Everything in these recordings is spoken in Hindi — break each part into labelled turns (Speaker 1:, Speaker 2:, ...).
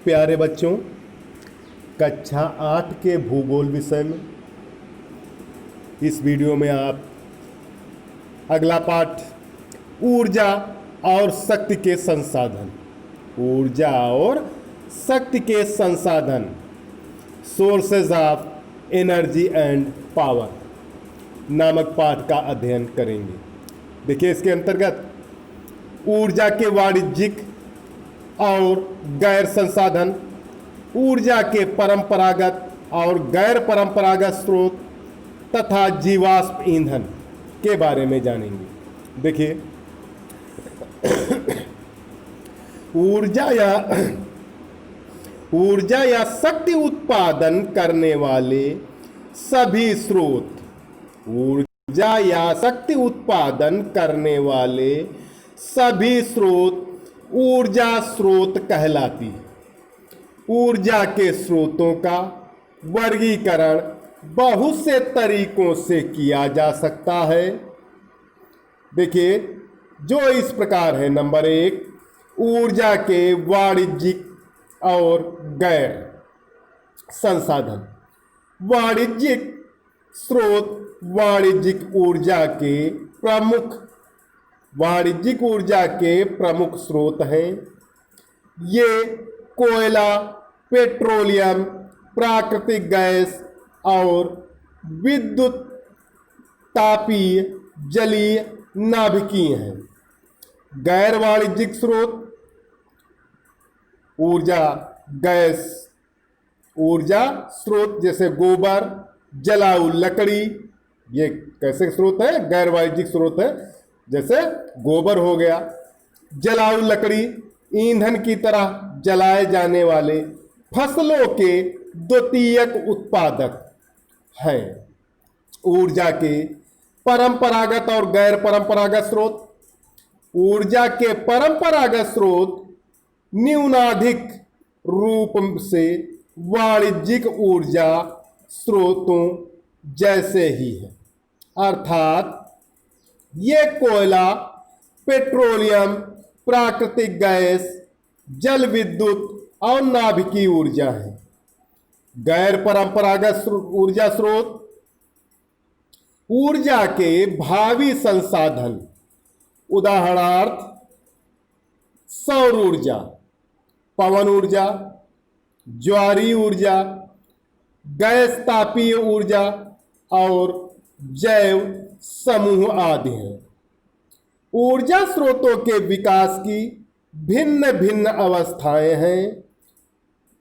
Speaker 1: प्यारे बच्चों, कक्षा 8 के भूगोल विषय में इस वीडियो में आप अगला पाठ ऊर्जा और शक्ति के संसाधन, ऊर्जा और शक्ति के संसाधन, sources of energy and power नामक पाठ का अध्ययन करेंगे। देखिए, इसके अंतर्गत ऊर्जा के वाणिज्यिक और गैर संसाधन, ऊर्जा के परंपरागत और गैर परंपरागत स्रोत तथा जीवाश्म ईंधन के बारे में जानेंगे। देखिए, ऊर्जा या शक्ति उत्पादन करने वाले सभी स्रोत, ऊर्जा या शक्ति उत्पादन करने वाले सभी स्रोत ऊर्जा स्रोत कहलाती है। ऊर्जा के स्रोतों का वर्गीकरण बहुत से तरीकों से किया जा सकता है। देखिए, जो इस प्रकार है। नंबर 1, ऊर्जा के वाणिज्यिक और गैर संसाधन। वाणिज्यिक स्रोत वाणिज्यिक ऊर्जा के प्रमुख स्रोत हैं। ये कोयला, पेट्रोलियम, प्राकृतिक गैस और विद्युत तापीय, जलीय, नाभिकीय हैं। गैर वाणिज्यिक स्रोत ऊर्जा स्रोत जैसे गोबर, जलाऊ लकड़ी, ये कैसे स्रोत है? गैर वाणिज्यिक स्रोत है। जैसे गोबर हो गया, जलाऊ लकड़ी, ईंधन की तरह जलाए जाने वाले फसलों के द्वितीयक उत्पादक हैं। ऊर्जा के परंपरागत और गैर परंपरागत स्रोत। ऊर्जा के परंपरागत स्रोत न्यूनाधिक रूप से वाणिज्यिक ऊर्जा स्रोतों जैसे ही है, अर्थात ये कोयला, पेट्रोलियम, प्राकृतिक गैस, जल विद्युत और नाभिकीय ऊर्जा है। गैर परंपरागत ऊर्जा स्रोत ऊर्जा के भावी संसाधन, उदाहरणार्थ सौर ऊर्जा, पवन ऊर्जा, ज्वारीय ऊर्जा, गैस तापीय ऊर्जा और जैव समूह आदि हैं। ऊर्जा स्रोतों के विकास की भिन्न भिन्न अवस्थाएं हैं।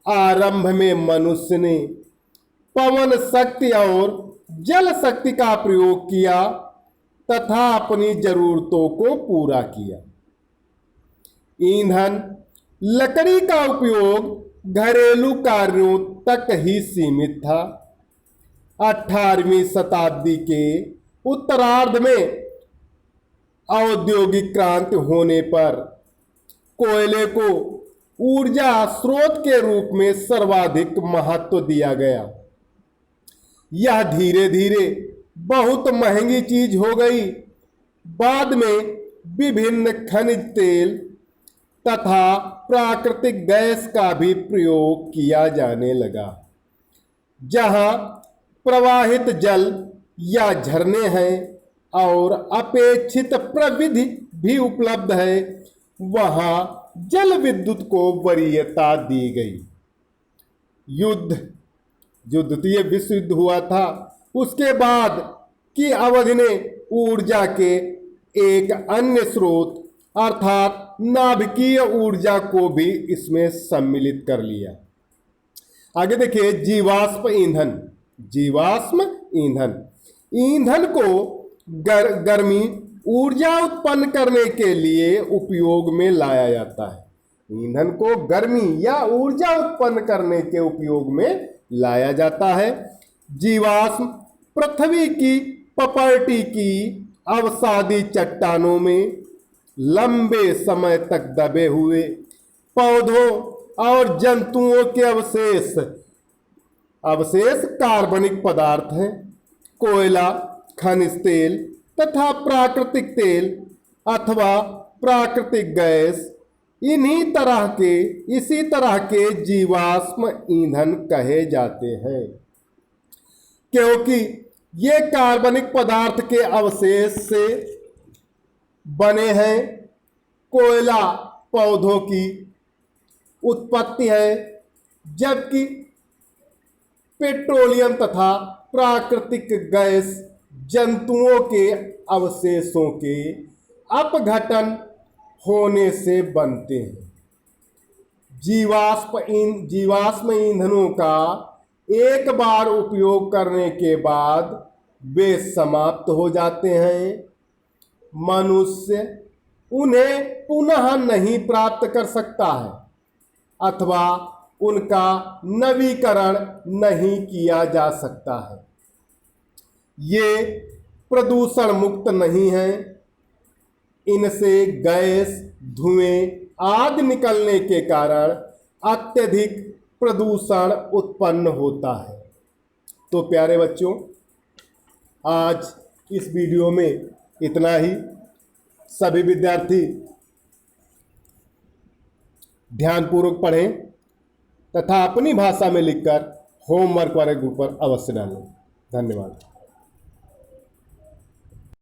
Speaker 1: आरंभ में मनुष्य ने पवन शक्ति और जल शक्ति का प्रयोग किया तथा अपनी जरूरतों को पूरा किया। ईंधन, लकड़ी का उपयोग घरेलू कार्यों तक ही सीमित था। 18वीं शताब्दी के उत्तरार्ध में औद्योगिक क्रांति होने पर कोयले को ऊर्जा स्रोत के रूप में सर्वाधिक महत्व दिया गया। यह धीरे धीरे बहुत महंगी चीज हो गई। बाद में विभिन्न खनिज तेल तथा प्राकृतिक गैस का भी प्रयोग किया जाने लगा। जहां प्रवाहित जल या झरने हैं और अपेक्षित प्रविधि भी उपलब्ध है, वहां जल विद्युत को वरीयता दी गई। जो द्वितीय विश्व युद्ध हुआ था, उसके बाद की अवधि ने ऊर्जा के एक अन्य स्रोत अर्थात नाभिकीय ऊर्जा को भी इसमें सम्मिलित कर लिया। आगे देखिए, जीवाश्म ईंधन को गर्मी ऊर्जा उत्पन्न करने के लिए उपयोग में लाया जाता है। ईंधन को गर्मी या ऊर्जा उत्पन्न करने के उपयोग में लाया जाता है। जीवाश्म पृथ्वी की पपरटी की अवसादी चट्टानों में लंबे समय तक दबे हुए पौधों और जंतुओं के अवशेष कार्बनिक पदार्थ हैं। कोयला, खनिज तेल तथा प्राकृतिक तेल अथवा प्राकृतिक गैस इसी तरह के जीवाश्म ईंधन कहे जाते हैं, क्योंकि ये कार्बनिक पदार्थ के अवशेष से बने हैं। कोयला पौधों की उत्पत्ति है, जबकि पेट्रोलियम तथा प्राकृतिक गैस जंतुओं के अवशेषों के अपघटन होने से बनते हैं। जीवाश्म ईंधनों का एक बार उपयोग करने के बाद वे समाप्त हो जाते हैं। मनुष्य उन्हें पुनः नहीं प्राप्त कर सकता है अथवा उनका नवीकरण नहीं किया जा सकता है। ये प्रदूषण मुक्त नहीं है। इनसे गैस, धुएं आदि निकलने के कारण अत्यधिक प्रदूषण उत्पन्न होता है। तो प्यारे बच्चों, आज इस वीडियो में इतना ही। सभी विद्यार्थी ध्यानपूर्वक पढ़ें तथा अपनी भाषा में लिखकर होमवर्क वाले ग्रुप पर अवश्य डालें। धन्यवाद।